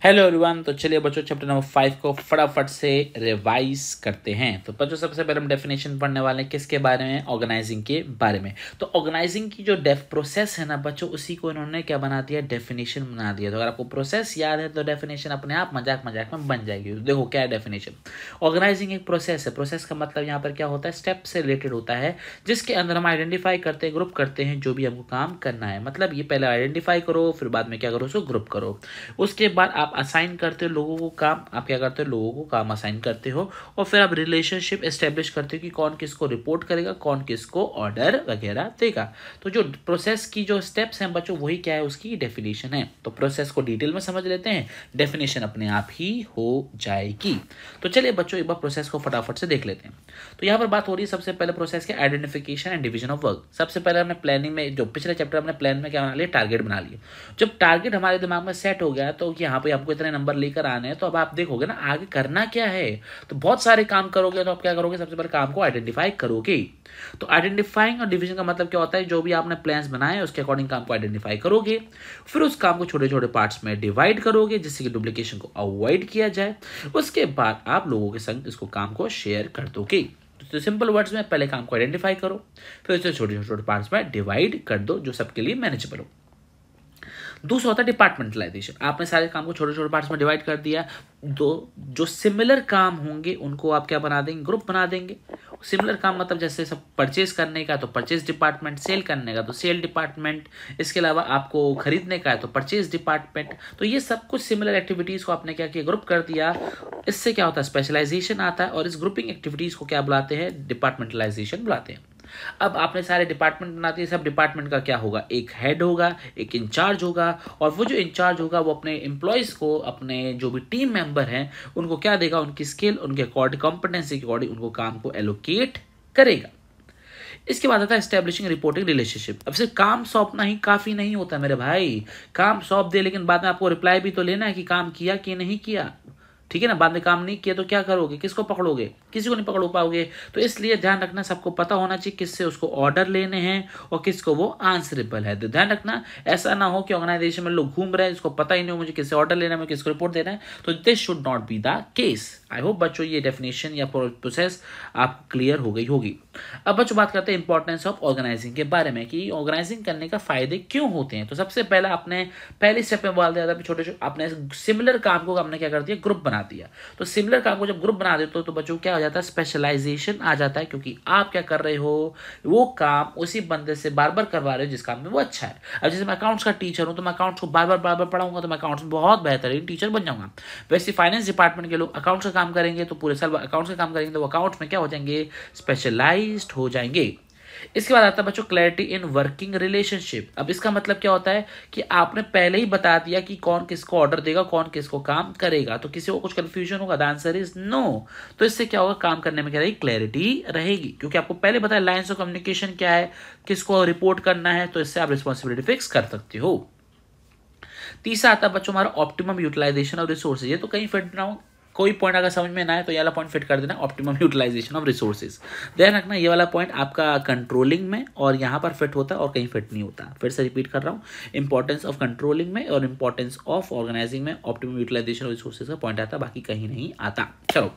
Hello everyone. तो चलिए बच्चों चैप्टर नंबर 5 को फटाफट से रिवाइज करते हैं। तो बच्चों सबसे पहले हम डेफिनेशन पढ़ने वाले हैं किसके बारे में, ऑर्गेनाइजिंग के बारे में। तो ऑर्गेनाइजिंग की जो प्रोसेस है ना बच्चों, उसी को इन्होंने क्या बना दिया, डेफिनेशन बना दिया। तो अगर आपको प्रोसेस याद है तो डेफिनेशन अपने आप मजाक मजाक में बन जाएगी। देखो क्या है डेफिनेशन। ऑर्गेनाइजिंग एक प्रोसेस है। प्रोसेस का मतलब यहाँ पर क्या होता है, स्टेप से रिलेटेड होता है, जिसके अंदर हम आइडेंटिफाई करते हैं, ग्रुप करते हैं जो भी हमको काम करना है। मतलब ये पहले आइडेंटिफाई करो, फिर बाद में क्या करो, उसको ग्रुप करो। उसके बाद आप असाइन करते हो लोगों को काम। आप क्या करते हो, लोगों को काम असाइन करते हो, और फिर आप रिलेशनशिप एस्टेब्लिश करते हो कि कौन किसको रिपोर्ट करेगा, कौन किसको ऑर्डर वगैरह देगा। तो जो प्रोसेस की जो स्टेप्स हैं बच्चों, वही क्या है, उसकी डेफिनेशन है। तो प्रोसेस को डिटेल में समझ लेते हैं, डेफिनेशन अपने आप ही हो जाएगी। तो चलिए बच्चों एक बार प्रोसेस को फटाफट से देख लेते हैं। तो यहाँ पर बात हो रही है सबसे पहले प्रोसेस के identification and division of work. सबसे पहले हमने प्लानिंग में, जो पिछले चैप्टर हमने प्लान में क्या बना लिया, टारगेट बना लिया। जब टारगेट हमारे दिमाग में सेट हो गया तो यहाँ पे आपको इतने नंबर लेकर आने हैं, तो अब आप देखोगे ना आगे करना क्या है। तो बहुत सारे काम करोगे, तो आप क्या करोगे, सबसे पहले काम को आइडेंटिफाई करोगे। तो आइडेंटिफाइंग और डिवीजन का मतलब क्या होता है, जो भी आपने प्लान्स बनाए हैं उसके अकॉर्डिंग काम को आइडेंटिफाई करोगे, फिर उस काम को छोटे छोटे पार्ट्स में डिवाइड करोगे जिससे कि डुप्लीकेशन को अवॉइड किया जाए। उसके बाद आप लोगों के संग इसको काम को शेयर कर दोगे। तो सिंपल वर्ड्स में पहले काम को आइडेंटिफाई करो, फिर उसे छोटे छोटे पार्ट्स में डिवाइड कर दो जो सबके लिए मैनेजेबल हो। दूसरा होता है डिपार्टमेंटलाइजेशन। आपने सारे काम को छोटे छोटे पार्ट्स में डिवाइड कर दिया। दो जो सिमिलर काम होंगे उनको आप क्या बना देंगे, ग्रुप बना देंगे। सिमिलर काम मतलब जैसे सब परचेज करने का तो परचेज डिपार्टमेंट, सेल करने का तो सेल डिपार्टमेंट, इसके अलावा आपको खरीदने का है तो परचेज डिपार्टमेंट। तो ये सब कुछ सिमिलर एक्टिविटीज को आपने क्या किया, ग्रुप कर दिया। इससे क्या होता है, स्पेशलाइजेशन आता है, और इस ग्रुपिंग एक्टिविटीज को क्या बुलाते हैं, डिपार्टमेंटलाइजेशन बुलाते हैं। अब आपने सारे डिपार्टमेंट बना दिए। सब डिपार्टमेंट का क्या होगा, एक हेड होगा, एक इंचार्ज होगा, और वो जो इंचार्ज होगा वो अपने एम्प्लॉयज को, अपने जो भी टीम मेंबर हैं उनको क्या देगा, उनकी स्किल, उनके अकॉर्डिंग, कॉम्पिटेंसी के अकॉर्डिंग उनको काम को एलोकेट करेगा। इसके बाद आता है एस्टेब्लिशिंग रिपोर्टिंग रिलेशनशिप। अब सिर्फ काम सौंपना ही काफी नहीं होता मेरे भाई। काम सौंप दे लेकिन बाद में आपको रिप्लाई भी तो लेना है कि काम किया कि नहीं किया। ठीक है ना, बाद में काम नहीं किया तो क्या करोगे, किसको पकड़ोगे, किसी को नहीं पकड़ पाओगे। तो इसलिए ध्यान रखना, सबको पता होना चाहिए किससे उसको ऑर्डर लेने हैं और किसको वो आंसरेबल है। तो ध्यान रखना ऐसा ना हो कि ऑर्गेनाइजेशन में लोग घूम रहे हैं, इसको पता ही नहीं हो मुझे किससे ऑर्डर लेना है, मुझे किसको रिपोर्ट देना है। तो this should not be the case. I hope बच्चों ये डेफिनेशन या प्रोसेस आपको क्लियर हो गई होगी। अब बच्चों बात करते हैं इंपॉर्टेंस ऑफ ऑर्गेनाइजिंग के बारे में कि ऑर्गेनाइजिंग करने का फायदे क्यों होते हैं। तो सबसे पहला आपने पहले स्टेप में बोल दिया था, छोटे छोटे आपने सिमिलर काम को आपने क्या कर दिया, ग्रुप बना दिया। तो सिमिलर काम को जब ग्रुप बना देते हो तो बच्चों क्या हो जाता है, स्पेशलाइजेशन आ जाता है, क्योंकि आप क्या कर रहे हो, वो काम उसी बंदे से बार बार करवा रहे हो जिस काम में वो अच्छा है। अब जैसे मैं अकाउंट्स का टीचर हूं तो मैं अकाउंट्स को बार बार पढ़ाऊंगा तो मैं अकाउंट्स में बहुत बेहतरीन टीचर बन जाऊंगा। वैसे फाइनेंस डिपार्टमेंट के लोग अकाउंट्स का काम करेंगे तो पूरे साल अकाउंट्स का काम करेंगे तो वो अकाउंट्स में क्या हो जाएंगे, स्पेशलाइज्ड हो जाएंगे। इसके बाद आता है बच्चों क्लैरिटी इन वर्किंग रिलेशनशिप। अब इसका मतलब क्या होता है कि आपने पहले ही बता दिया कि कौन किसको ऑर्डर देगा, कौन किसको काम करेगा। तो किसी को कुछ कंफ्यूजन होगा, द आंसर इज नो। तो इससे क्या होगा, काम करने में क्या रहेगी, क्लैरिटी रहेगी, क्योंकि आपको पहले बताया लाइंस ऑफ कम्युनिकेशन क्या है, किसको रिपोर्ट करना है। तो इससे आप रिस्पॉन्सिबिलिटी फिक्स कर सकते हो। तीसरा आता है बच्चों हमारा ऑप्टिमम यूटिलाइजेशन ऑफ रिसोर्सेज। ये तो कहीं फिट ना हो, कोई पॉइंट अगर समझ में ना आए तो ये वाला पॉइंट फिट कर देना, ऑप्टिमम यूटिलाइजेशन ऑफ रिसोर्सेज। ध्यान रखना ये वाला पॉइंट आपका कंट्रोलिंग में और यहाँ पर फिट होता है और कहीं फिट नहीं होता। फिर से रिपीट कर रहा हूँ, इंपॉर्टेंस ऑफ कंट्रोलिंग में और इंपॉर्टेंस ऑफ ऑर्गेनाइजिंग में ऑप्टिमम यूटिलाइजेशन ऑफ रिसोर्सेज का पॉइंट आता है, बाकी कहीं नहीं आता। चलो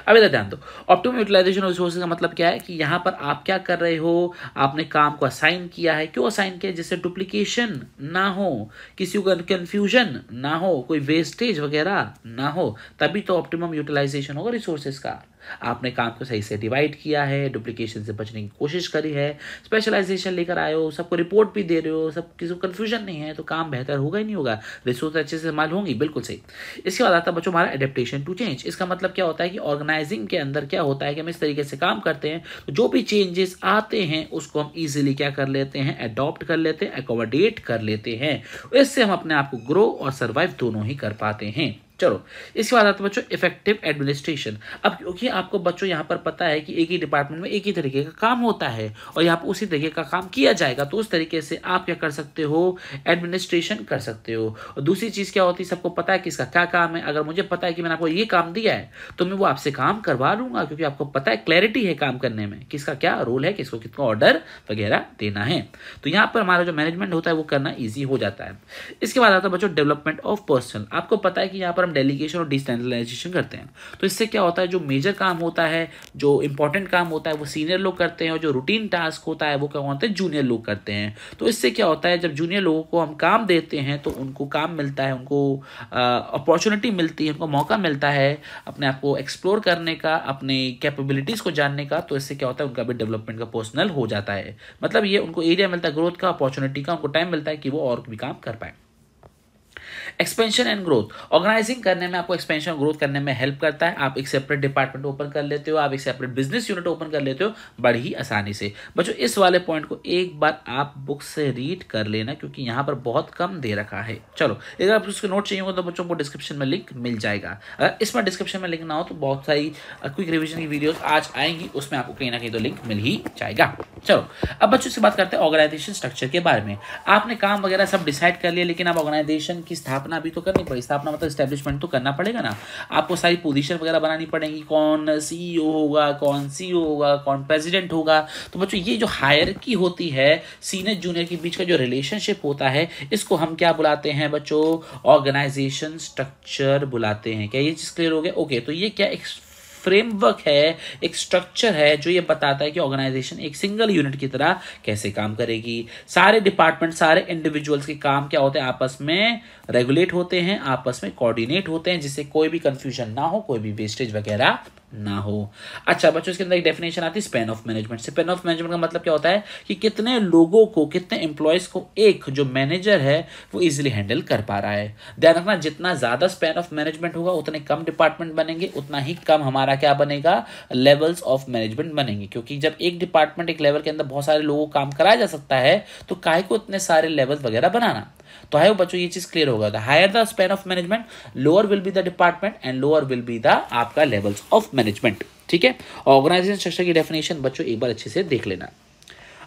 अब इधर ध्यान दो, ऑप्टिमम यूटिलाइजेशन ऑफ रिसोर्सेज का मतलब क्या है कि यहाँ पर आप क्या कर रहे हो, आपने काम को असाइन किया है। क्यों असाइन किया, जिससे डुप्लीकेशन ना हो, किसी को कंफ्यूजन ना हो, कोई वेस्टेज वगैरह ना हो, तभी तो ऑप्टिमम यूटिलाइजेशन होगा रिसोर्सेज का। आपने काम को सही से डिवाइड किया है, डुप्लीकेशन से बचने की कोशिश करी है, स्पेशलाइजेशन लेकर आए हो, सबको रिपोर्ट भी दे रहे हो, सब किसी को कंफ्यूजन नहीं है, तो काम बेहतर होगा ही नहीं होगा, रिसोर्स अच्छे से इस्तेमाल होंगी। बिल्कुल सही। इसके बाद आता है बच्चों हमारा एडेप्टेशन टू चेंज। इसका मतलब क्या होता है कि ऑर्गेनाइजिंग के अंदर क्या होता है कि हम इस तरीके से काम करते हैं तो जो भी चेंजेस आते हैं उसको हम इजीली क्या कर लेते हैं, अडॉप्ट कर लेते हैं, अकोमोडेट कर लेते हैं। इससे हम अपने आप को ग्रो और सर्वाइव दोनों ही कर पाते हैं। चलो, इसके बाद आता है बच्चों इफेक्टिव एडमिनिस्ट्रेशन। अब क्योंकि आपको बच्चों यहाँ पर पता है कि एक ही डिपार्टमेंट में एक ही तरीके का काम होता है और यहाँ पर उसी तरीके का काम किया जाएगा, तो उस तरीके से आप क्या कर सकते हो, एडमिनिस्ट्रेशन कर सकते हो। और दूसरी चीज़ क्या होती है, सबको पता है किसका क्या काम है। अगर मुझे पता है कि मैंने आपको ये काम दिया है तो मैं वो आपसे काम करवा लूंगा, क्योंकि आपको पता है, क्लैरिटी है काम करने में, किसका क्या रोल है, किसको कितना ऑर्डर वगैरह देना है। तो यहाँ पर हमारा जो मैनेजमेंट होता है वो करना ईजी हो जाता है। इसके बाद आता है बच्चों डेवलपमेंट ऑफ पर्सनल। आपको पता है कि यहाँ पर हम डेलीगेशन और डिसेंट्रलाइजेशन करते हैं, तो इससे क्या होता है, जो मेजर काम होता है, जो इंपॉर्टेंट काम होता है वो सीनियर लोग करते हैं, और जो रूटीन टास्क होता है वो क्या होता है, जूनियर लोग करते हैं। तो इससे क्या होता है, जब जूनियर लोगों को हम काम देते हैं तो उनको काम मिलता है, उनको अपॉर्चुनिटी मिलती है, उनको मौका मिलता है अपने आप को एक्सप्लोर करने का, अपने कैपेबिलिटीज़ को जानने का। तो इससे क्या होता है, उनका भी डेवलपमेंट का पर्सनल हो जाता है। मतलब ये उनको एरिया मिलता है ग्रोथ का, अपॉर्चुनिटी का, उनको टाइम मिलता है कि वो और भी काम कर पाए। एक्सपेंशन एंड ग्रोथ, ऑर्गेनाइजिंग करने में आपको एक्सपेंशन और ग्रोथ करने में हेल्प करता है। आप एक सेपरेट डिपार्टमेंट ओपन कर लेते हो, आप एक सेपरेट बिजनेस यूनिट ओपन कर लेते हो बड़ी ही आसानी से। बच्चों इस वाले पॉइंट को एक बार आप बुक से रीड कर लेना, क्योंकि यहाँ पर बहुत कम दे रखा है। चलो, अगर आप उसके नोट चाहिए होगा तो बच्चों को डिस्क्रिप्शन में लिंक मिल जाएगा। अगर इसमें डिस्क्रिप्शन में लिंक ना हो तो बहुत सारी क्विक रिविजन की वीडियोस आज आएंगी, उसमें आपको कहीं ना कहीं तो लिंक मिल ही जाएगा। चलो, अब बच्चों से बात करते हैं ऑर्गेनाइजेशन स्ट्रक्चर के बारे में। आपने काम वगैरह सब डिसाइड कर लिया, लेकिन अब ऑर्गेनाइजेशन की स्थापना भी तो करनी पड़ी। स्थापना मतलब एस्टेब्लिशमेंट तो करना पड़ेगा ना। आपको सारी पोजीशन वगैरह बनानी पड़ेगी, कौन सीईओ होगा, कौन सीईओ होगा, कौन प्रेसिडेंट होगा। तो बच्चों ये जो हायरार्की होती है, सीनियर जूनियर के बीच का जो रिलेशनशिप होता है, इसको हम क्या बुलाते हैं बच्चों, ऑर्गेनाइजेशन स्ट्रक्चर बुलाते हैं। क्या ये चीज क्लियर हो गया? ओके, तो ये क्या एक फ्रेमवर्क है, एक स्ट्रक्चर है जो ये बताता है कि ऑर्गेनाइजेशन एक सिंगल यूनिट की तरह कैसे काम करेगी। सारे डिपार्टमेंट, सारे इंडिविजुअल्स के काम क्या होते हैं, आपस में रेगुलेट होते हैं, आपस में कोऑर्डिनेट होते हैं, जिससे कोई भी कंफ्यूजन ना हो, कोई भी वेस्टेज वगैरह ना हो। अच्छा बच्चों, इसके अंदर एक डेफिनेशन आती है span of management. Span of management का मतलब क्या होता है कि कितने लोगों को, कितने एम्प्लॉयज को एक जो मैनेजर है वो इजीली हैंडल कर पा रहा है। ध्यान रखना, जितना ज्यादा स्पैन ऑफ मैनेजमेंट होगा उतने कम डिपार्टमेंट बनेंगे, उतना ही कम हमारा क्या बनेगा, लेवल्स ऑफ मैनेजमेंट बनेंगे। क्योंकि जब एक डिपार्टमेंट, एक लेवल के अंदर बहुत सारे लोगों को काम कराया जा सकता है, तो काहे को इतने सारे लेवल्स वगैरह बनाना। तो है बच्चों ये चीज क्लियर होगा। The higher the span of management, lower will be the department and lower will be the आपका लेवल्स ऑफ मैनेजमेंट। ठीक है, ऑर्गेनाइजेशन स्ट्रक्चर की डेफिनेशन बच्चों एक बार अच्छे से देख लेना।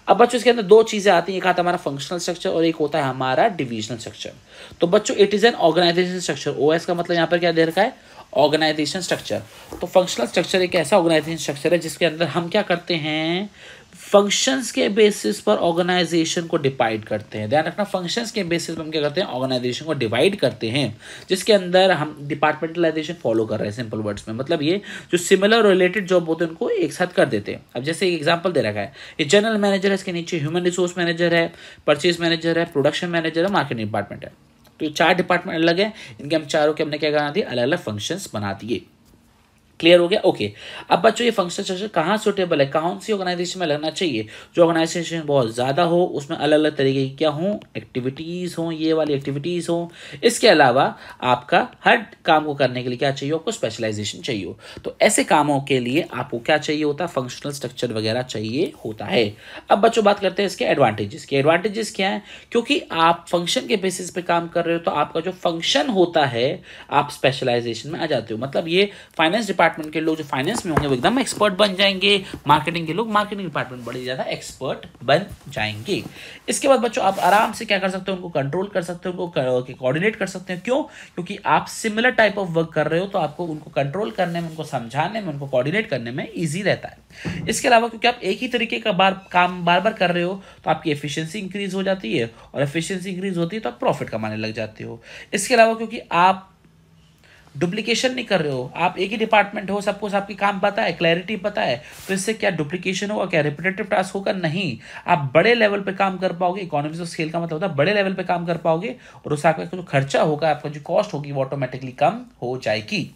अब बच्चों इसके अंदर दो चीजें आती हैं, एक आता है हमारा फंक्शनल स्ट्रक्चर और एक होता है हमारा डिविजनल स्ट्रक्चर। तो बच्चों it is an organisation structure. OS का मतलब यहाँ पर क्या दे रखा है, ऑर्गेनाइजेशन स्ट्रक्चर। तो फंक्शनल स्ट्रक्चर एक ऐसा ऑर्गेनाइजेशन स्ट्रक्चर है जिसके अंदर हम क्या करते हैं, फंक्शंस के बेसिस पर ऑर्गेनाइजेशन को डिवाइड करते हैं। ध्यान रखना, फंक्शंस के बेसिस पर हम क्या करते हैं, ऑर्गेनाइजेशन को डिवाइड करते हैं, जिसके अंदर हम डिपार्टमेंटलाइजेशन फॉलो कर रहे हैं। सिंपल वर्ड्स में मतलब ये जो सिमिलर रिलेटेड जॉब होते हैं उनको एक साथ कर देते हैं। अब जैसे एक एग्जांपल दे रखा है, ये जनरल मैनेजर है, इसके नीचे ह्यूमन रिसोर्स मैनेजर है, परचेज मैनेजर है, प्रोडक्शन मैनेजर है, मार्केटिंग डिपार्टमेंट है। तो ये चार डिपार्टमेंट अलग है, इनके हम चारों के हमने क्या बना दिए, अलग अलग फंक्शंस बना दिए। क्लियर हो गया? ओके। अब बच्चों ये फंक्शनल स्ट्रक्चर कहाँ सुटेबल है, कौन सी ऑर्गेनाइजेशन में लगना चाहिए, जो ऑर्गेनाइजेशन बहुत ज़्यादा हो, उसमें अलग अलग तरीके की क्या हो, एक्टिविटीज़ हो, ये वाली एक्टिविटीज़ हो। इसके अलावा आपका हर काम को करने के लिए क्या चाहिए, आपको स्पेशलाइजेशन चाहिए हो। तो ऐसे कामों के लिए आपको क्या चाहिए होता है, फंक्शनल स्ट्रक्चर वगैरह चाहिए होता है। अब बच्चों बात करते हैं इसके एडवांटेजेस के। एडवांटेजेस क्या है, क्योंकि आप फंक्शन के बेसिस पे काम कर रहे हो तो आपका जो फंक्शन होता है आप स्पेशलाइजेशन में आ जाते हो। मतलब ये फाइनेंस डिपार्टमेंट के लोग जो फाइनेंस में होंगे वो एकदम एक्सपर्ट बन जाएंगे, मार्केटिंग के लोग मार्केटिंग डिपार्टमेंट बड़े ज्यादा एक्सपर्ट बन जाएंगे। इसके बाद बच्चों आप आराम से क्या कर सकते हो, उनको कंट्रोल कर सकते हो, उनको कोऑर्डिनेट कर सकते हो। क्यों? क्योंकि आप सिमिलर टाइप ऑफ वर्क कर रहे हो, तो आपको उनको कंट्रोल करने में, उनको समझाने में, उनको कोऑर्डिनेट करने में ईजी रहता है। इसके अलावा क्योंकि आप एक ही तरीके का काम बार बार कर रहे हो तो आपकी एफिशिएंसी इंक्रीज हो जाती है, और एफिशिएंसी इंक्रीज होती है तो आप प्रॉफिट कमाने लग जाते हो। इसके अलावा क्योंकि आप डुप्लीकेशन नहीं कर रहे हो, आप एक ही डिपार्टमेंट हो, सबको सबकी काम पता है, क्लैरिटी पता है, तो इससे क्या डुप्लीकेशन होगा, क्या रिपीटेटिव टास्क होगा? नहीं, आप बड़े लेवल पे काम कर पाओगे। इकोनॉमिक्स ऑफ स्केल का मतलब होता है बड़े लेवल पे काम कर पाओगे, और उस आपका जो खर्चा होगा, आपका जो कॉस्ट होगी वो ऑटोमेटिकली कम हो जाएगी।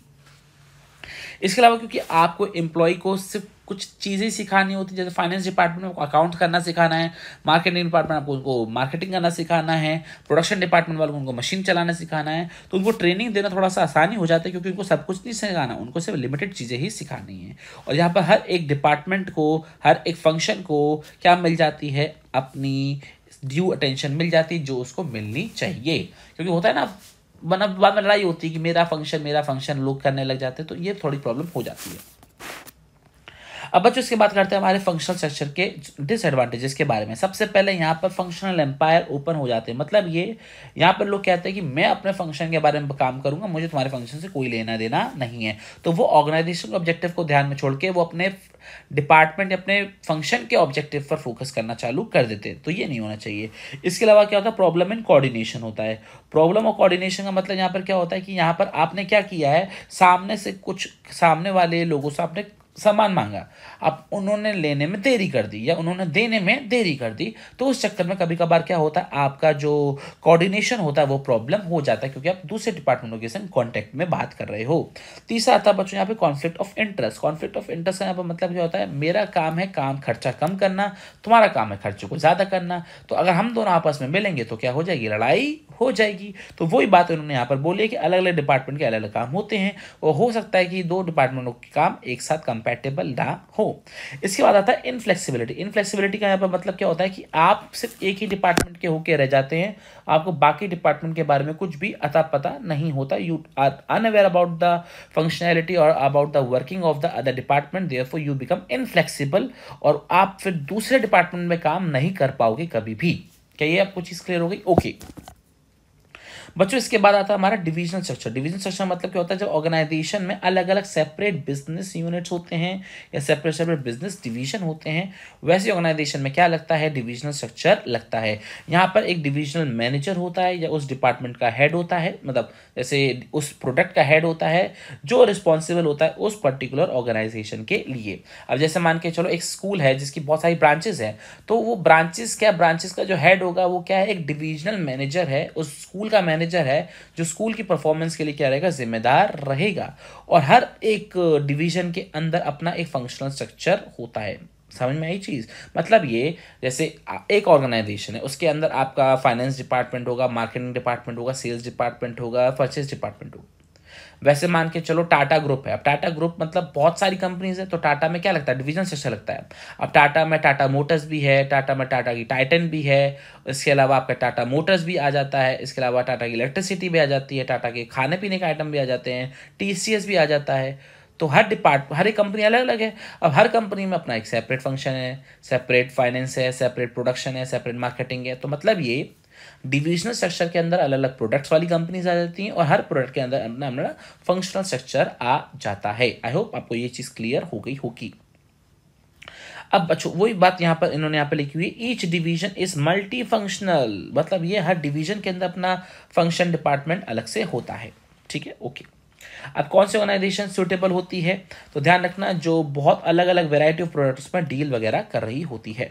इसके अलावा क्योंकि आपको एम्प्लॉय को सिर्फ कुछ चीज़ें सिखानी होती है, जैसे फाइनेंस डिपार्टमेंट में अकाउंट करना सिखाना है, मार्केटिंग डिपार्टमेंट आपको उनको मार्केटिंग करना सिखाना है, प्रोडक्शन डिपार्टमेंट वालों को उनको मशीन चलाना सिखाना है। तो उनको ट्रेनिंग देना थोड़ा सा आसानी हो जाता है, क्योंकि उनको सब कुछ नहीं सिखाना, उनको सिर्फ लिमिटेड चीज़ें ही सिखानी है। और यहाँ पर हर एक डिपार्टमेंट को, हर एक फंक्शन को क्या मिल जाती है, अपनी ड्यू अटेंशन मिल जाती है जो उसको मिलनी चाहिए। क्योंकि होता है ना, बाद में लड़ाई होती है कि मेरा फंक्शन लोग करने लग जाते हैं, तो ये थोड़ी प्रॉब्लम हो जाती है। अब बच्चों इसके बात करते हैं हमारे फंक्शनल स्ट्रक्चर के डिसएडवांटेजेस के बारे में। सबसे पहले यहाँ पर फंक्शनल एम्पायर ओपन हो जाते हैं। मतलब ये यहाँ पर लोग कहते हैं कि मैं अपने फंक्शन के बारे में काम करूंगा, मुझे तुम्हारे फंक्शन से कोई लेना देना नहीं है। तो वो ऑर्गेनाइजेशन ऑब्जेक्टिव को ध्यान में छोड़ के वो अपने डिपार्टमेंट अपने फंक्शन के ऑब्जेक्टिव पर फोकस करना चालू कर देते हैं। तो ये नहीं होना चाहिए। इसके अलावा क्या होता है, प्रॉब्लम इन कोऑर्डिनेशन होता है। प्रॉब्लम और कोऑर्डिनेशन का मतलब यहाँ पर क्या होता है कि यहाँ पर आपने क्या किया है, सामने वाले लोगों से आपने सामान मांगा, अब उन्होंने लेने में देरी कर दी या उन्होंने देने में देरी कर दी, तो उस चक्कर में कभी कभार क्या होता है, आपका जो कोऑर्डिनेशन होता है वो प्रॉब्लम हो जाता है, क्योंकि आप दूसरे डिपार्टमेंटों के साथ कॉन्टेक्ट में बात कर रहे हो। तीसरा आता है बच्चों यहाँ पे conflict of interest. Conflict of interest का यहाँ पर मतलब क्या होता है, मेरा काम है खर्चा कम करना, तुम्हारा काम है खर्चे को ज्यादा करना। तो अगर हम दोनों आपस में मिलेंगे तो क्या हो जाएगी, लड़ाई हो जाएगी। तो वही बात उन्होंने यहाँ पर बोली है कि अलग अलग डिपार्टमेंट के अलग अलग काम होते हैं, और हो सकता है कि दो डिपार्टमेंटों के काम एक साथ कंपैटिबल ना हो। इसके बाद आता है इनफ्लेक्सिबिलिटी। इनफ्लेक्सिबिलिटी का यहाँ पर मतलब क्या होता है कि आप सिर्फ एक ही डिपार्टमेंट के होके रह जाते हैं, आपको बाकी डिपार्टमेंट के बारे में कुछ भी अता पता नहीं होता। You are unaware about the functionality और about the working of the other department, therefore you become inflexible, और आप फिर दूसरे डिपार्टमेंट में काम नहीं कर पाओगे कभी भी। क्या ये आपको चीज क्लियर हो गई? ओके बच्चों, इसके बाद आता है हमारा डिविजनल स्ट्रक्चर। डिविजनल स्ट्रक्चर मतलब क्या होता है, जब ऑर्गेनाइजेशन में अलग अलग सेपरेट बिजनेस यूनिट्स होते हैं या सेपरेट बिजनेस डिवीजन होते हैं, वैसे ऑर्गेनाइजेशन में क्या लगता है, डिविजनल स्ट्रक्चर लगता है। यहाँ पर एक डिविजनल मैनेजर होता है या उस डिपार्टमेंट का हेड होता है, मतलब जैसे उस प्रोडक्ट का हेड होता है जो रिस्पॉन्सिबल होता है उस पर्टिकुलर ऑर्गेनाइजेशन के लिए। अब जैसे मान के चलो एक स्कूल है जिसकी बहुत सारी ब्रांचेस हैं, तो वो ब्रांचेस का जो हेड होगा वो क्या है, एक डिविजनल मैनेजर है, उस स्कूल का मैनेजर है जो स्कूल की परफॉर्मेंस के लिए क्या रहेगा, जिम्मेदार रहेगा। और हर एक डिवीजन के अंदर अपना एक फंक्शनल स्ट्रक्चर होता है। समझ में आई चीज? मतलब ये जैसे एक ऑर्गेनाइजेशन है, उसके अंदर आपका फाइनेंस डिपार्टमेंट होगा, मार्केटिंग डिपार्टमेंट होगा, सेल्स डिपार्टमेंट होगा, परचेज डिपार्टमेंट होगा। वैसे मान के चलो टाटा ग्रुप है। अब टाटा ग्रुप मतलब बहुत सारी कंपनीज है, तो टाटा में क्या लगता है, डिवीजन स्ट्रक्चर लगता है। अब टाटा में टाटा मोटर्स भी है, टाटा में टाटा की टाइटन भी है, इसके अलावा आपका टाटा मोटर्स भी आ जाता है, इसके अलावा टाटा की इलेक्ट्रिसिटी भी आ जाती है, टाटा के खाने पीने के आइटम भी आ जाते हैं, टीसीएस भी आ जाता है। तो हर एक कंपनी अलग अलग है। अब हर कंपनी में अपना एक सेपरेट फंक्शन है, सेपरेट फाइनेंस है, सेपरेट प्रोडक्शन है, सेपरेट मार्केटिंग है। तो मतलब ये डिविजनल स्ट्रक्चर के अंदर अलग अलग प्रोडक्ट्स वाली कंपनीज आ जाती हैं और हर प्रोडक्ट के अंदर अपना अपना फंक्शनल स्ट्रक्चर आ जाता है। आई होप आपको ये चीज क्लियर हो गई होगी। अब बच्चों वही बात यहाँ पर इन्होंने यहाँ पे लिखी हुई है, each division is multi functional. मतलब ये हर डिवीजन के अंदर अपना फंक्शन डिपार्टमेंट अलग से होता है। ठीक है, ओके। अब कौन सी ऑर्गेनाइजेशन सुटेबल होती है, तो ध्यान रखना जो बहुत अलग अलग वेराइटी ऑफ प्रोडक्ट्स में डील वगैरह कर रही होती है।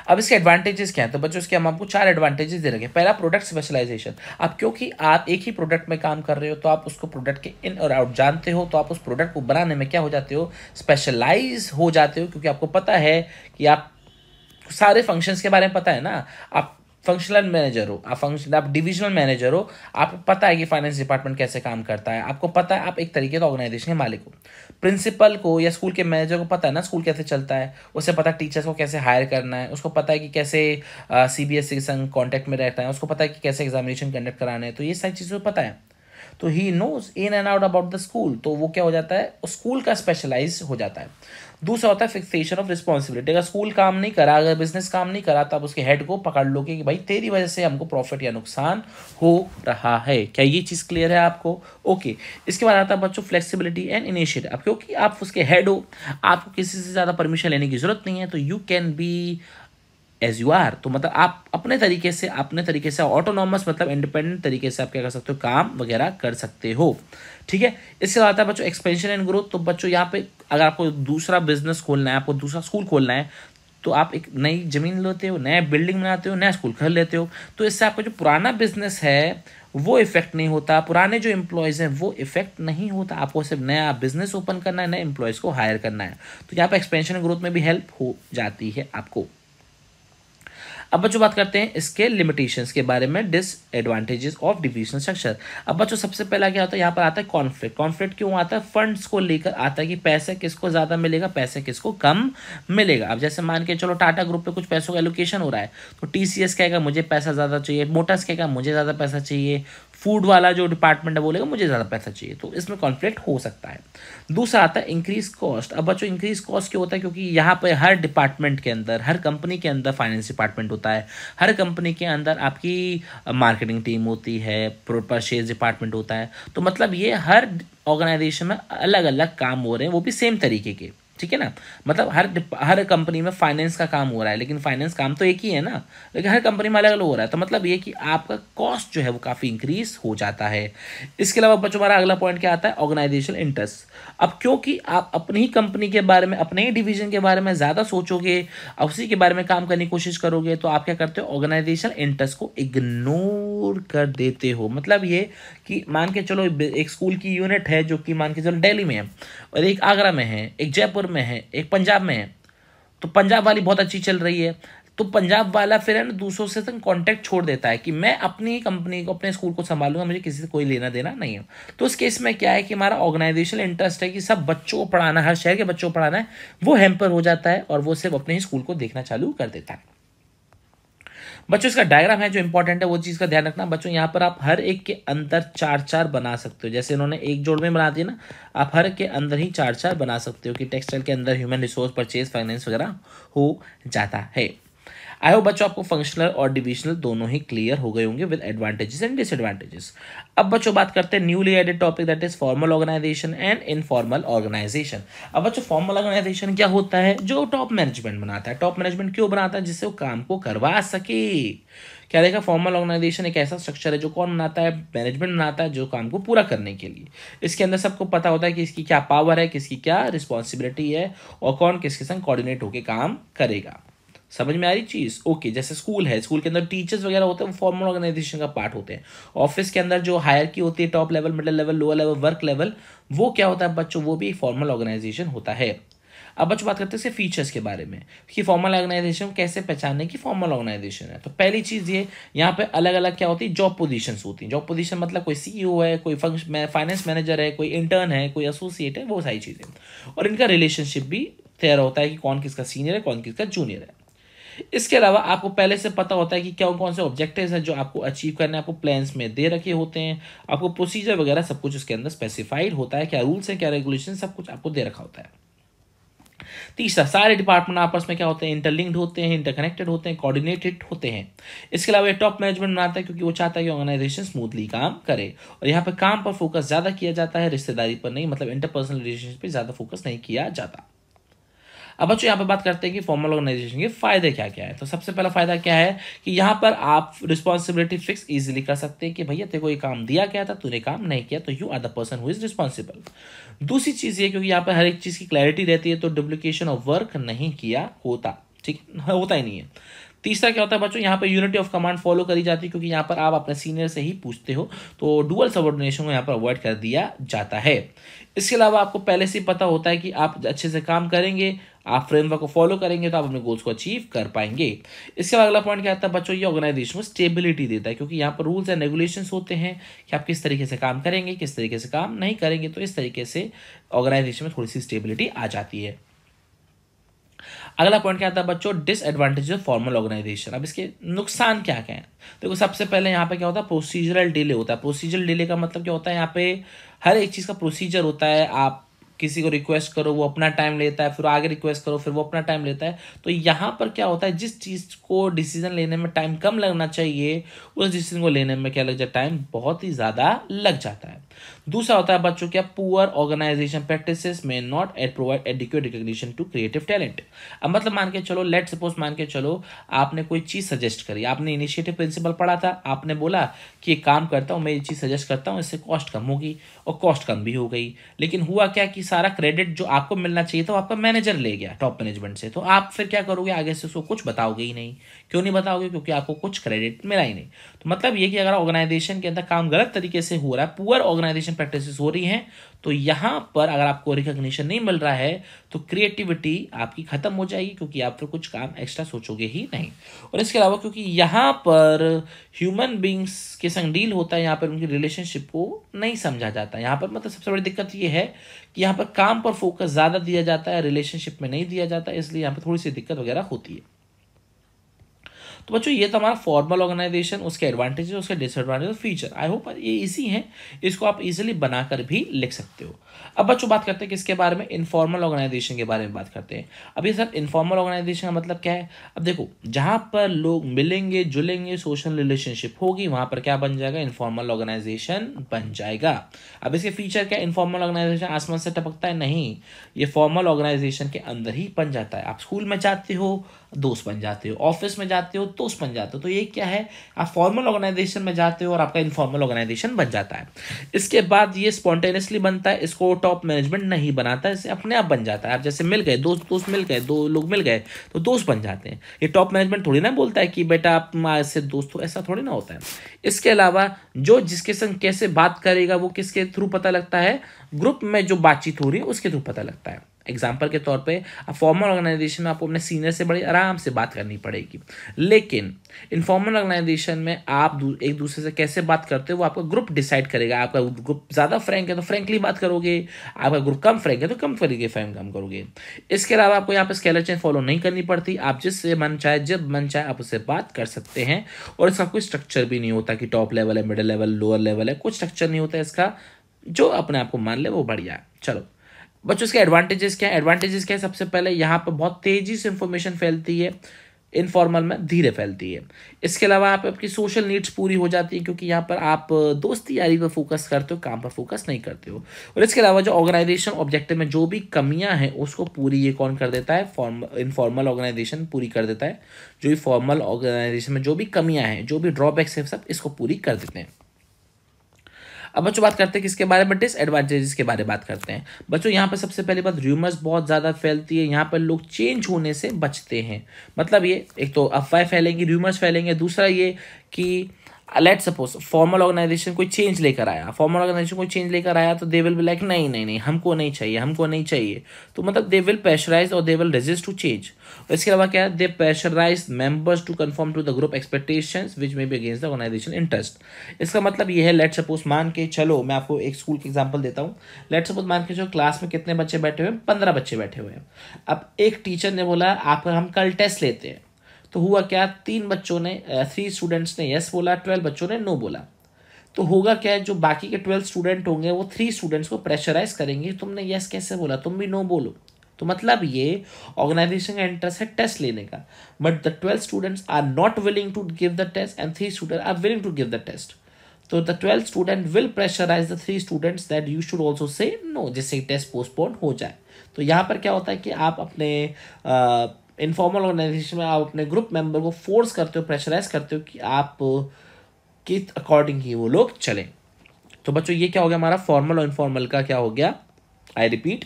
अब इसके एडवांटेजेस क्या हैं, तो बच्चों इसके हम आपको 4 एडवांटेजेस दे रखे हैं। पहला, प्रोडक्ट स्पेशलाइजेशन। अब क्योंकि आप एक ही प्रोडक्ट में काम कर रहे हो, तो आप उसको प्रोडक्ट के इन और आउट जानते हो, तो आप उस प्रोडक्ट को बनाने में क्या हो जाते हो, स्पेशलाइज हो जाते हो, क्योंकि आपको पता है कि आप सारे फंक्शंस के बारे में पता है ना। आप फंक्शनल मैनेजर हो, आप डिविजनल मैनेजर हो, आपको पता है कि फाइनेंस डिपार्टमेंट कैसे काम करता है, आपको पता है, आप एक तरीके से ऑर्गेनाइजेशन के मालिक हो। प्रिंसिपल को या स्कूल के मैनेजर को पता है ना स्कूल कैसे चलता है, उसे पता है टीचर्स को कैसे हायर करना है, उसको पता है कि कैसे सीबीएसई के संग कॉन्टैक्ट में रहता है, उसको पता है कि कैसे एग्जामिनेशन कंडक्ट कराने हैं। तो ये सारी चीज़ें पता है, तो he knows in and out about the school. तो वो क्या हो जाता है, स्कूल का स्पेशलाइज हो जाता है। दूसरा होता है फिक्सेशन ऑफ रिस्पॉन्सिबिलिटी। अगर स्कूल काम नहीं करा, अगर बिजनेस काम नहीं करा, तो आप उसके हेड को पकड़ लोगे कि भाई तेरी वजह से हमको प्रॉफिट या नुकसान हो रहा है। क्या ये चीज़ क्लियर है आपको? ओके। इसके बाद आता है बच्चों फ्लेक्सिबिलिटी एंड इनिशिएटिव। अब क्योंकि आप उसके हेड हो, आपको किसी से ज़्यादा परमिशन लेने की जरूरत नहीं है, तो you can be as you are. तो मतलब आप अपने तरीके से ऑटोनॉमस मतलब इंडिपेंडेंट तरीके से आप क्या कर सकते हो, काम वगैरह कर सकते हो। ठीक है। इसके बाद आता है बच्चों एक्सपेंशन एंड ग्रोथ। तो बच्चों यहाँ पे अगर आपको दूसरा बिजनेस खोलना है, आपको दूसरा स्कूल खोलना है, तो आप एक नई जमीन लेते हो, नया बिल्डिंग बनाते हो, नया स्कूल खरीद लेते हो। तो इससे आपका जो पुराना बिजनेस है वो इफेक्ट नहीं होता, पुराने जो एम्प्लॉयज़ हैं वो इफेक्ट नहीं होता। आपको सिर्फ नया बिजनेस ओपन करना है, नए एम्प्लॉयज़ को हायर करना है। तो यहाँ पे एक्सपेंशन एंड ग्रोथ में भी हेल्प हो जाती है आपको। अब बच्चों बात करते हैं इसके लिमिटेशंस के बारे में, डिसएडवांटेजेस ऑफ डिविजनल स्ट्रक्चर। अब बच्चों सबसे पहला क्या होता है, यहाँ पर आता है कॉन्फ्लिक्ट। कॉन्फ्लिक्ट क्यों आता है, फंड्स को लेकर आता है कि पैसे किसको ज़्यादा मिलेगा, पैसे किसको कम मिलेगा। अब जैसे मान के चलो टाटा ग्रुप पे कुछ पैसों का एलोकेशन हो रहा है, तो टीसीएस कहेगा मुझे पैसा ज़्यादा चाहिए, मोटर्स कहेगा मुझे ज़्यादा पैसा चाहिए, फूड वाला जो डिपार्टमेंट है बोलेगा मुझे ज़्यादा पैसा चाहिए, तो इसमें कॉन्फ्लिक्ट हो सकता है। दूसरा आता है इंक्रीज कॉस्ट। अब बच्चों इंक्रीज कॉस्ट क्यों होता है, क्योंकि यहाँ पे हर डिपार्टमेंट के अंदर, हर कंपनी के अंदर फाइनेंस डिपार्टमेंट होता है, हर कंपनी के अंदर आपकी मार्केटिंग टीम होती है, परचेज डिपार्टमेंट होता है, तो मतलब ये हर ऑर्गेनाइजेशन में अलग अलग काम हो रहे हैं, वो भी सेम तरीके के, ठीक है ना। मतलब हर कंपनी में फाइनेंस का काम हो रहा है, लेकिन फाइनेंस काम तो एक ही है ना, लेकिन हर कंपनी में अलग अलग हो रहा है, तो मतलब ये कि आपका कॉस्ट जो है वो काफ़ी इंक्रीज हो जाता है। इसके अलावा बच्चों हमारा अगला पॉइंट क्या आता है, ऑर्गेनाइजेशनल इंटरेस्ट। अब क्योंकि आप अपनी ही कंपनी के बारे में, अपने ही डिवीजन के बारे में ज़्यादा सोचोगे, उसी के बारे में काम करने की कोशिश करोगे, तो आप क्या करते हो, ऑर्गेनाइजेशनल इंटरेस्ट को इग्नोर कर देते हो। मतलब ये कि मान के चलो एक स्कूल की यूनिट है जो कि मान के चलो दिल्ली में है, और एक आगरा में है, एक जयपुर में है, एक पंजाब में है, तो पंजाब वाली बहुत अच्छी चल रही है, तो पंजाब वाला फिर है ना दूसरों से तक कांटेक्ट छोड़ देता है कि मैं अपनी कंपनी को, अपने स्कूल को संभालूंगा, मुझे किसी से कोई लेना देना नहीं है। तो उस केस में क्या है कि हमारा ऑर्गेनाइजेशनल इंटरेस्ट है कि सब बच्चों को पढ़ाना, हर शहर के बच्चों को पढ़ाना है, वो हैम्पर हो जाता है और वो सिर्फ अपने ही स्कूल को देखना चालू कर देता है। बच्चों इसका डायग्राम है जो इंपॉर्टेंट है, वो चीज़ का ध्यान रखना बच्चों। यहाँ पर आप हर एक के अंदर 4-4 बना सकते हो, जैसे इन्होंने एक जोड़ में बना दिया ना, आप हर के अंदर ही 4-4 बना सकते हो कि टेक्सटाइल के अंदर ह्यूमन रिसोर्स, परचेज, फाइनेंस वगैरह हो जाता है। आई होप बच्चों आपको फंक्शनल और डिविजनल दोनों ही क्लियर हो गए होंगे विद एडवांटेजेस एंड डिसएडवांटेजेस। अब बच्चों बात करते हैं newly added topic, that is formal organisation and informal organisation. अब बच्चों फॉर्मल ऑर्गेनाइजेशन क्या होता है, जो टॉप मैनेजमेंट बनाता है। टॉप मैनेजमेंट क्यों बनाता है, जिससे वो काम को करवा सके। क्या देखा, फॉर्मल ऑर्गेनाइजेशन एक ऐसा स्ट्रक्चर है जो कौन बनाता है, मैनेजमेंट बनाता है, जो काम को पूरा करने के लिए। इसके अंदर सबको पता होता है कि इसकी क्या पावर है, किसकी क्या रिस्पॉन्सिबिलिटी है, और कौन किसके संग कोऑर्डिनेट होकर काम करेगा। समझ में आ रही चीज़, ओके। जैसे स्कूल है, स्कूल के अंदर टीचर्स वगैरह होते हैं, वो फॉर्मल ऑर्गेनाइजेशन का पार्ट होते हैं। ऑफिस के अंदर जो हायरकी होती है, top level, middle level, lower level, work level, वो क्या होता है बच्चों, वो भी फॉर्मल ऑर्गेनाइजेशन होता है। अब बच्चों बात करते हैं इसके फीचर्स के बारे में कि फॉर्मल ऑर्गेनाइजेशन कैसे पहचानने की फॉर्मल ऑर्गेनाइजेशन है। तो पहली चीज़ ये, यहाँ पे अलग अलग क्या होती है, जॉब पोजीशंस होती हैं। जॉब पोजीशन मतलब कोई सीईओ है, कोई फाइनेंस मैनेजर है, कोई इंटर्न है, कोई एसोसिएट है, वो सारी चीज़ें। और इनका रिलेशनशिप भी तैयार होता है कि कौन किसका सीनियर है, कौन किसका जूनियर है। इसके अलावा आपको पहले से पता होता है कि कौन कौन से ऑब्जेक्टिव्स हैं जो आपको अचीव करने हैं, आपको प्लान्स में दे रखे होते हैं, आपको प्रोसीजर वगैरह सब कुछ उसके अंदर स्पेसिफाइड होता है, क्या रूल्स हैं, क्या रेगुलेशन, सब कुछ आपको दे रखा होता है। तीसरा, सारे डिपार्टमेंट आपस में क्या होते हैं, इंटरलिंक्ड होते हैं, इंटरकनेक्टेड होते हैं, कोऑर्डिनेटेड होते हैं। इसके अलावा टॉप मैनेजमेंट बनाता है क्योंकि वो चाहता है कि ऑर्गेनाइजेशन स्मूथली काम करे, और यहाँ पर काम पर फोकस ज्यादा किया जाता है, रिश्तेदारी पर नहीं, मतलब इंटरपर्सनल रिलेशनशिप पे ज्यादा फोकस नहीं किया जाता। अब बच्चों यहाँ पे बात करते हैं कि फॉर्मल ऑर्गेनाइजेशन के फायदे क्या क्या है। तो सबसे पहला फायदा क्या है कि यहाँ पर आप रिस्पॉन्सिबिलिटी फिक्स इजीली कर सकते हैं कि भैया तेरे को ये काम दिया गया था, तूने काम नहीं किया, तो you are the person who is responsible. दूसरी चीज़ ये, क्योंकि यहाँ पर हर एक चीज़ की क्लैरिटी रहती है, तो डुप्लीकेशन ऑफ वर्क नहीं किया होता, ठीक होता ही नहीं है। तीसरा क्या होता है बच्चों, यहाँ पे यूनिटी ऑफ कमांड फॉलो करी जाती है, क्योंकि यहाँ पर आप अपने सीनियर से ही पूछते हो, तो डुअल सबऑर्डिनेशन को यहाँ पर अवॉइड कर दिया जाता है। इसके अलावा आपको पहले से ही पता होता है कि आप अच्छे से काम करेंगे, आप फ्रेमवर्क को फॉलो करेंगे, तो आप अपने गोल्स को अचीव कर पाएंगे। इसके बाद अगला पॉइंट क्या आता है बच्चों, ये ऑर्गेनाइजेशन को स्टेबिलिटी देता है, क्योंकि यहाँ पर रूल्स एंड रेगुलेशंस होते हैं कि आप किस तरीके से काम करेंगे, किस तरीके से काम नहीं करेंगे, तो इस तरीके से ऑर्गेनाइजेशन में थोड़ी सी स्टेबिलिटी आ जाती है। अगला पॉइंट क्या आता है बच्चों, डिसएडवांटेज ऑफ फॉर्मल ऑर्गेनाइजेशन। अब इसके नुकसान क्या क्या है, देखो सबसे पहले यहाँ पे क्या होता है, प्रोसीजरल डिले होता है। प्रोसीजरल डिले का मतलब क्या होता है, यहाँ पे हर एक चीज़ का प्रोसीजर होता है। आप किसी को रिक्वेस्ट करो, वो अपना टाइम लेता है, फिर आगे रिक्वेस्ट करो, फिर वो अपना टाइम लेता है। तो यहाँ पर क्या होता है, जिस चीज़ को डिसीजन लेने में टाइम कम लगना चाहिए, उस डिसीजन को लेने में क्या लग जाता है, टाइम बहुत ही ज़्यादा लग जाता है। दूसरा होता है बच्चों क्या, poor organisation practices may not provide adequate recognition to creative talent. अब मतलब मान के चलो, लेट सपोज मान के चलो आपने कोई चीज़ सजेस्ट करी, आपने इनिशिएटिव प्रिंसिपल पढ़ा था, आपने बोला कि एक काम करता हूँ, मैं ये चीज़ सजेस्ट करता हूँ, इससे कॉस्ट कम होगी, और कॉस्ट कम भी हो गई। लेकिन हुआ क्या कि सारा क्रेडिट जो आपको मिलना चाहिए था वो आपका मैनेजर ले गया टॉप मैनेजमेंट से, तो आप फिर क्या करोगे, आगे से उसको कुछ बताओगे ही नहीं। क्यों नहीं बताओगे? क्योंकि आपको कुछ क्रेडिट मिला ही नहीं। तो मतलब ये कि अगर ऑर्गेनाइजेशन के अंदर काम गलत तरीके से हो रहा है, पुअर ऑर्गेनाइजेशन प्रैक्टिसेस हो रही हैं, तो यहाँ पर अगर आपको रिकॉग्निशन नहीं मिल रहा है तो क्रिएटिविटी आपकी खत्म हो जाएगी, क्योंकि आप फिर कुछ काम एक्स्ट्रा सोचोगे ही नहीं। और इसके अलावा क्योंकि यहाँ पर ह्यूमन बींग्स के संग डील होता है, यहाँ पर उनकी रिलेशनशिप को नहीं समझा जाता है। यहाँ पर मतलब सबसे बड़ी दिक्कत ये है कि यहाँ पर काम पर फोकस ज़्यादा दिया जाता है, रिलेशनशिप में नहीं दिया जाता, इसलिए यहाँ पर थोड़ी सी दिक्कत वगैरह होती है। तो बच्चों ये तो हमारा फॉर्मल ऑर्गेनाइजेशन, उसके एडवांटेजेस, उसके डिसएडवांटेजेस, फीचर। आई होप ये इजी है, इसको आप इजीली बनाकर भी लिख सकते हो। अब बच्चों बात करते हैं किसके बारे में, इनफॉर्मल ऑर्गेनाइजेशन के बारे में बात करते हैं। अब ये सर इनफॉर्मल ऑर्गेनाइजेशन का मतलब क्या है? अब देखो, जहाँ पर लोग मिलेंगे जुलेंगे, सोशल रिलेशनशिप होगी, वहाँ पर क्या बन जाएगा, इनफॉर्मल ऑर्गेनाइजेशन बन जाएगा। अब इसके फीचर क्या, इनफॉर्मल ऑर्गेनाइजेशन आसमान से टपकता है? नहीं, ये फॉर्मल ऑर्गेनाइजेशन के अंदर ही बन जाता है। आप स्कूल में जाते हो, दोस्त बन जाते हो, ऑफिस में जाते हो, दोस्त बन जाते हो। तो ये क्या है, आप फॉर्मल ऑर्गेनाइजेशन में जाते हो और आपका इनफॉर्मल ऑर्गेनाइजेशन बन जाता है। इसके बाद ये स्पॉन्टेनियसली बनता है, इसको टॉप मैनेजमेंट नहीं बनाता, इसे अपने आप बन जाता है। आप जैसे मिल गए, दोस्त मिल गए, दो लोग मिल गए तो दोस्त बन जाते हैं। ये टॉप मैनेजमेंट थोड़ी ना बोलता है कि बेटा आप आज से दोस्त हो, ऐसा थोड़ी ना होता है। इसके अलावा जो जिसके संग कैसे बात करेगा वो किसके थ्रू पता लगता है, ग्रुप में जो बातचीत हो रही है उसके थ्रू पता लगता है। एग्जाम्पल के तौर पे अब फॉर्मल ऑर्गेनाइजेशन में आपको अपने सीनियर से बड़ी आराम से बात करनी पड़ेगी, लेकिन इनफॉर्मल ऑर्गेनाइजेशन में आप एक दूसरे से कैसे बात करते हो वो आपका ग्रुप डिसाइड करेगा। आपका ग्रुप ज़्यादा फ्रैंक है तो फ्रैंकली बात करोगे, आपका ग्रुप कम फ्रैंक है तो कम तरीके फ्रैंक कम करोगे। इसके अलावा आपको यहाँ पर स्केलर चेन फॉलो नहीं करनी पड़ती, आप जिससे मन चाहे जब मन चाहे आप उससे बात कर सकते हैं। और इसका कोई स्ट्रक्चर भी नहीं होता कि टॉप लेवल है, मिडिल लेवल, लोअर लेवल है, कुछ स्ट्रक्चर नहीं होता है इसका। जो अपने आप को मान ले वो बढ़िया है। चलो बच्चों, इसके एडवांटेजेस क्या है? एडवांटेजेस क्या है? सबसे पहले यहाँ पर बहुत तेजी से इंफॉर्मेशन फैलती है, इनफॉर्मल में धीरे फैलती है। इसके अलावा आप आपकी सोशल नीड्स पूरी हो जाती है, क्योंकि यहाँ पर आप दोस्ती यारी पर फोकस करते हो, काम पर फोकस नहीं करते हो। और इसके अलावा जो ऑर्गेनाइजेशन ऑब्जेक्टिव में जो भी कमियां हैं उसको पूरी ये कौन कर देता है, इनफॉर्मल ऑर्गेनाइजेशन पूरी कर देता है। जो भी फॉर्मल ऑर्गेनाइजेशन में जो भी कमियां हैं, जो भी ड्रॉबैक्स है, सब इसको पूरी कर देते हैं। अब बच्चों बात करते हैं किसके बारे में, डिसएडवांटेजेस के बारे में बात करते हैं। बच्चों यहाँ पर सबसे पहली बात, र्यूमर्स बहुत ज़्यादा फैलती है, यहाँ पर लोग चेंज होने से बचते हैं। मतलब ये एक तो अफवाह फैलेंगी, र्यूमर्स फैलेंगे, दूसरा ये कि लेट सपोज फॉर्मल ऑर्गेनाइजेशन कोई चेंज लेकर आया, तो दे विल बी लाइक नहीं नहीं नहीं, हमको नहीं चाहिए। तो मतलब दे विल प्रेशराइज और they will resist to change. और इसके अलावा क्या है, they pressurise members to confirm to the group expectations which may be against the organisation interest. इसका मतलब ये है, लेट सपोज मान के चलो, मैं आपको एक स्कूल की एग्जांपल देता हूँ। लेट सपोज मान के चलो क्लास में कितने बच्चे बैठे हुए हैं, 15 बच्चे बैठे हुए हैं। अब एक टीचर ने बोला आपका हम कल टेस्ट लेते हैं, तो हुआ क्या, 3 स्टूडेंट्स ने यस बोला, 12 बच्चों ने नो बोला। तो होगा क्या है, जो बाकी के 12 स्टूडेंट होंगे वो 3 स्टूडेंट्स को प्रेशराइज करेंगे, तुमने यस कैसे बोला, तुम भी नो बोलो। तो मतलब ये ऑर्गेनाइजेशन का इंटरेस्ट है टेस्ट लेने का, but the 12 students are not willing to give the test and 3 student are willing to give the test. तो the 12 student will pressurise the 3 students that you should also say no, जिससे test postpone हो जाए। तो यहाँ पर क्या होता है कि आप अपने इनफॉर्मल ऑर्गेनाइजेशन में आप अपने ग्रुप मेंबर को फोर्स करते हो, प्रेशराइज करते हो कि आप के अकॉर्डिंग ही वो लोग चलें। तो बच्चों ये क्या हो गया, हमारा फॉर्मल और इनफॉर्मल का क्या हो गया, I repeat,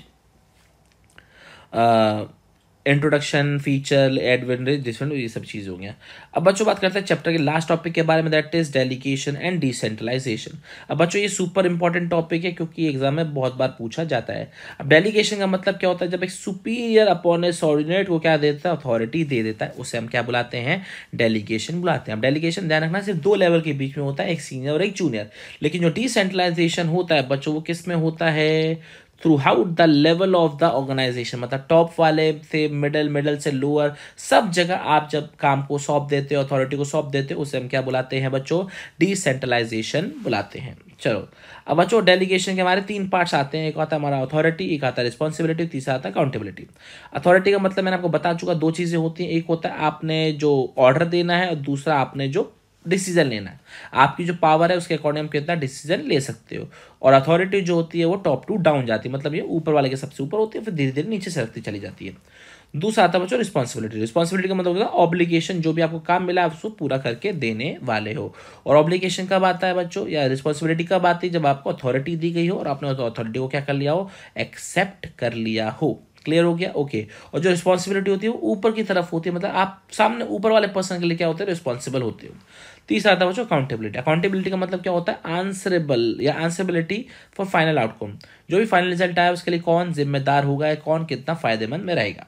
introduction, feature, advantage, disadvantage, ये सब चीज़ हो गया। अब बच्चों बात करते हैं चैप्टर के लास्ट टॉपिक के बारे में, that is delegation and decentralisation. अब बच्चों ये सुपर इंपॉर्टेंट टॉपिक है, क्योंकि एग्जाम में बहुत बार पूछा जाता है। अब डेलीगेशन का मतलब क्या होता है, जब एक सुपीरियर अपॉन ए सबऑर्डिनेट को क्या देता है, अथॉरिटी दे देता है, उसे हम क्या बुलाते हैं, डेलीगेशन बुलाते हैं। अब डेलीगेशन ध्यान रखना सिर्फ 2 लेवल के बीच में होता है, एक सीनियर और एक जूनियर। लेकिन जो डिसेंट्रलाइजेशन होता है बच्चों, वो किस में होता है, throughout the level of the organisation. मतलब टॉप वाले से मिडल से लोअर, सब जगह आप जब काम को सौंप देते हो, अथॉरिटी को सौंप देते हो, उसे हम क्या बुलाते हैं बच्चों, डिसेंट्रलाइजेशन बुलाते हैं। चलो अब बच्चों डेलीगेशन के हमारे 3 पार्ट्स आते हैं, एक आता है हमारा अथॉरिटी, एक आता है रिस्पॉन्सिबिलिटी, तीसरा आता है अकाउंटेबिलिटी। अथॉरिटी का मतलब मैंने आपको बता चुका, 2 चीज़ें होती हैं, एक होता है आपने जो ऑर्डर देना है और दूसरा आपने जो डिसीजन लेना है। आपकी जो पावर है उसके अकॉर्डिंग हम कितना डिसीजन ले सकते हो। और अथॉरिटी जो होती है वो टॉप टू डाउन जाती है, मतलब ये ऊपर वाले के सबसे ऊपर होती है, फिर धीरे धीरे नीचे सरकती चली जाती है। दूसरा आता है बच्चों रिस्पॉन्सिबिलिटी। रिस्पॉन्सिबिलिटी का मतलब होता है ऑब्लिगेशन, जो भी आपको काम मिला है उसको पूरा करके देने वाले हो। और ऑब्लिगेशन कब आता है बच्चों, या रिस्पॉन्सिबिलिटी कब आती है, जब आपको अथॉरिटी दी गई हो और आपने अथॉरिटी को क्या कर लिया हो, एक्सेप्ट कर लिया हो। क्लियर हो गया, ओके। और जो रिस्पॉन्सिबिलिटी होती है वो ऊपर की तरफ होती है, मतलब आप सामने ऊपर वाले पर्सन के लिए क्या होते हैं, रिस्पॉन्सिबल होते हो। तीसरा आता है बच्चों अकाउंटेबिलिटी। अकाउंटेबिलिटी का मतलब क्या होता है, आंसरेबल या आंसरेबिलिटी फॉर फाइनल आउटकम। जो भी फाइनल रिजल्ट आया उसके लिए कौन जिम्मेदार होगा या कौन कितना फायदेमंद में रहेगा।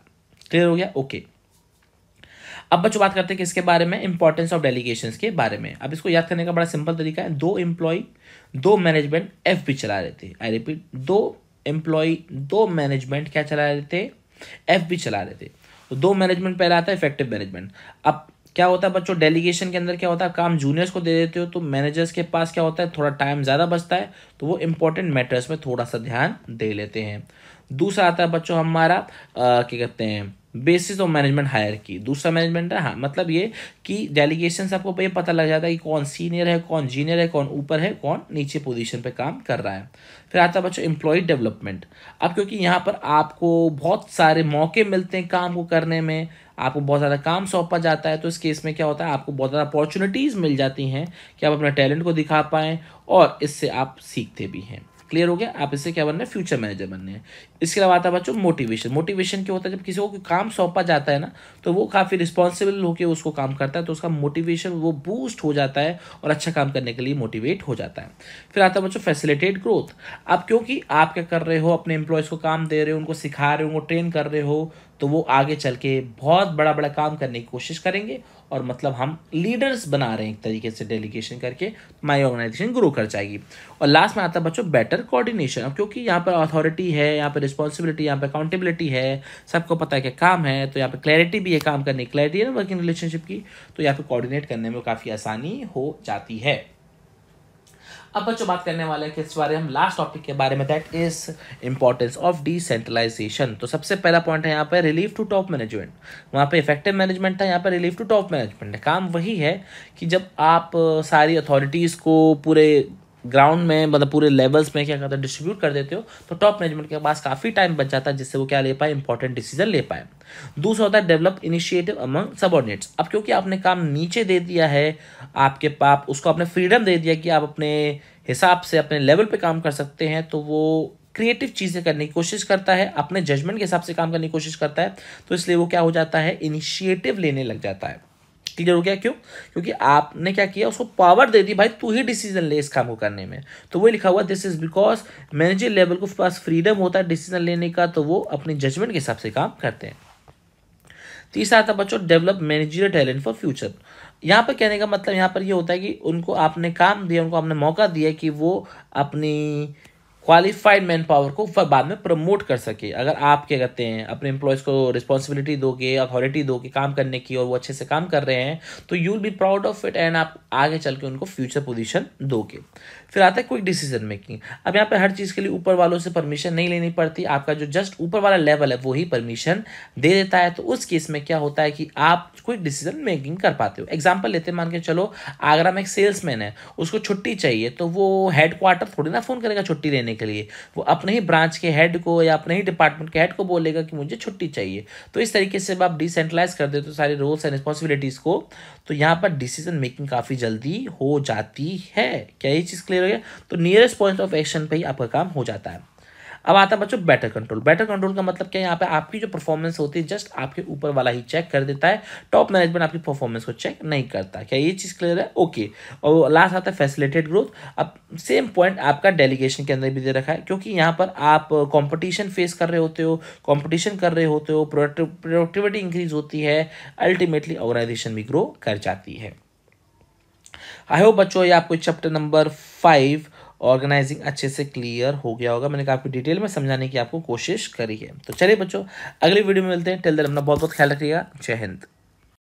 क्लियर हो गया, ओके। अब बच्चों बात करते हैं किसके बारे में, इंपॉर्टेंस ऑफ डेलीगेशंस के बारे में। अब इसको याद करने का बड़ा सिंपल तरीका है, 2 एम्प्लॉय 2 मैनेजमेंट एफ भी चला रहे थे। आई रिपीट, 2 एम्प्लॉय 2 मैनेजमेंट क्या चला रहे थे, एफ भी चला रहे थे। तो 2 मैनेजमेंट पहला आता है इफेक्टिव मैनेजमेंट। अब क्या होता है बच्चों, डेलीगेशन के अंदर क्या होता है, काम जूनियर्स को दे देते हो तो मैनेजर्स के पास क्या होता है, थोड़ा टाइम ज़्यादा बचता है, तो वो इंपॉर्टेंट मैटर्स में थोड़ा सा ध्यान दे लेते हैं। दूसरा आता है बच्चों हमारा क्या कहते हैं, बेसिस ऑफ मैनेजमेंट हायर की। दूसरा मैनेजमेंट है, हाँ मतलब ये कि डेलीगेशन से आपको ये पता लग जाता है कि कौन सीनियर है, कौन जूनियर है, कौन ऊपर है, कौन नीचे पोजीशन पे काम कर रहा है। फिर आता है बच्चों एम्प्लॉय डेवलपमेंट। अब क्योंकि यहाँ पर आपको बहुत सारे मौके मिलते हैं काम को करने में, आपको बहुत ज़्यादा काम सौंपा जाता है, तो इस केस में क्या होता है, आपको बहुत ज़्यादा अपॉर्चुनिटीज़ मिल जाती हैं कि आप अपने टैलेंट को दिखा पाएँ और इससे आप सीखते भी हैं। क्लियर हो गया, आप इससे क्या बनना है, फ्यूचर मैनेजर बनने हैं। इसके अलावा आता है बच्चों मोटिवेशन। मोटिवेशन क्या होता है, जब किसी को काम सौंपा जाता है ना, तो वो काफ़ी रिस्पॉन्सिबल होकर उसको काम करता है, तो उसका मोटिवेशन वो बूस्ट हो जाता है और अच्छा काम करने के लिए मोटिवेट हो जाता है। फिर आता है बच्चों फैसिलिटेट ग्रोथ। अब क्योंकि आप क्या कर रहे हो, अपने एम्प्लॉयज़ को काम दे रहे हो, उनको सिखा रहे हो, उनको ट्रेन कर रहे हो, तो वो आगे चल के बहुत बड़ा बड़ा काम करने की कोशिश करेंगे और मतलब हम लीडर्स बना रहे हैं एक तरीके से डेलीगेशन करके, हमारी ऑर्गेनाइजेशन ग्रो कर जाएगी। और लास्ट में आता है बच्चों बेटर कोऑर्डिनेशन। अब क्योंकि यहाँ पर अथॉरिटी है, यहाँ पर रिस्पॉन्सिबिलिटी, यहाँ पर अकाउंटेबिलिटी है, सबको पता है कि काम है, तो यहाँ पर क्लैरिटी भी है, काम करने की क्लैरिटी है ना वर्किंग रिलेशनशिप की, तो यहाँ पर कोऑर्डिनेट करने में काफ़ी आसानी हो जाती है। अब बच्चों बात करने वाले हैं किस बारे में, हम लास्ट टॉपिक के बारे में, that is importance of decentralisation. तो सबसे पहला पॉइंट है यहाँ पे रिलीफ टू टॉप मैनेजमेंट। वहाँ पे इफेक्टिव मैनेजमेंट था, यहाँ पे रिलीफ टू टॉप मैनेजमेंट है। काम वही है कि जब आप सारी अथॉरिटीज़ को पूरे ग्राउंड में, मतलब पूरे लेवल्स में क्या कहते हैं, डिस्ट्रीब्यूट कर देते हो, तो टॉप मैनेजमेंट के पास काफ़ी टाइम बच जाता है जिससे वो क्या ले पाए, इंपॉर्टेंट डिसीजन ले पाए। दूसरा होता है डेवलप इनिशिएटिव अमंग सबऑर्डिनेट्स। अब क्योंकि आपने काम नीचे दे दिया है, आपके पास उसको आपने फ्रीडम दे दिया कि आप अपने हिसाब से अपने लेवल पे काम कर सकते हैं, तो वो क्रिएटिव चीज़ें करने की कोशिश करता है, अपने जजमेंट के हिसाब से काम करने की कोशिश करता है, तो इसलिए वो क्या हो जाता है, इनिशिएटिव लेने लग जाता है। क्लियर हो गया, क्यों, क्योंकि आपने क्या किया, उसको पावर दे दी, भाई तू ही डिसीजन ले इस काम को करने में। तो वो लिखा हुआ this is because manager level को पास फ्रीडम होता है डिसीजन लेने का, तो वो अपने जजमेंट के हिसाब से काम करते हैं। तीसरा आता बच्चों develop managerial talent for future. यहाँ पर कहने का मतलब यहाँ पर ये होता है कि उनको आपने काम दिया, उनको आपने मौका दिया कि वो अपनी क्वालिफाइड मैन पावर को बाद में प्रमोट कर सके। अगर आप क्या कहते हैं, अपने एम्प्लॉयज़ को रिस्पॉन्सिबिलिटी दोगे, अथॉरिटी दोगे काम करने की, और वो अच्छे से काम कर रहे हैं, तो you will be proud of it and आप आगे चल के उनको फ्यूचर पोजीशन दोगे। फिर आता है क्विक डिसीजन मेकिंग। अब यहाँ पे हर चीज़ के लिए ऊपर वालों से परमिशन नहीं लेनी पड़ती, आपका जो जस्ट ऊपर वाला लेवल है वो ही परमिशन दे देता है। तो उस केस में क्या होता है कि आप क्विक डिसीजन मेकिंग कर पाते हो। एग्जाम्पल लेते हैं, मान के चलो आगरा में एक सेल्समैन है, उसको छुट्टी चाहिए, तो वो हेड क्वार्टर थोड़ी ना फ़ोन करेगा छुट्टी लेने के लिए, वो अपने ही ब्रांच के हेड को या अपने ही डिपार्टमेंट के हेड को बोलेगा कि मुझे छुट्टी चाहिए। तो इस तरीके से जब आप डिसेंट्रलाइज कर देते हो सारे रोल्स एंड रिस्पॉन्सिबिलिटीज़ को, तो यहाँ पर डिसीजन मेकिंग काफ़ी जल्दी हो जाती है। क्या ये चीज़ क्लियर हो गया? तो नियरेस्ट पॉइंट ऑफ एक्शन पे ही आपका काम हो जाता है। अब आता है बच्चों बेटर कंट्रोल। बेटर कंट्रोल का मतलब क्या है, यहाँ पे आपकी जो परफॉर्मेंस होती है जस्ट आपके ऊपर वाला ही चेक कर देता है, टॉप मैनेजमेंट आपकी परफॉर्मेंस को चेक नहीं करता। क्या ये चीज़ क्लियर है? ओके। और लास्ट आता है फैसिलिटेट ग्रोथ। अब सेम पॉइंट आपका डेलीगेशन के अंदर भी दे रखा है, क्योंकि यहाँ पर आप कंपटीशन फेस कर रहे होते हो, कंपटीशन कर रहे होते हो, प्रोडक्टिविटी इंक्रीज होती है, अल्टीमेटली ऑर्गेनाइजेशन भी ग्रो कर जाती है। आई होप बच्चों ये आपको चैप्टर नंबर 5 ऑर्गेनाइजिंग अच्छे से क्लियर हो गया होगा। मैंने काफ़ी डिटेल में समझाने की आपको कोशिश करी है। तो चलिए बच्चों, अगली वीडियो में मिलते हैं। टिल देन अपना बहुत बहुत ख्याल रखिएगा। जय हिंद।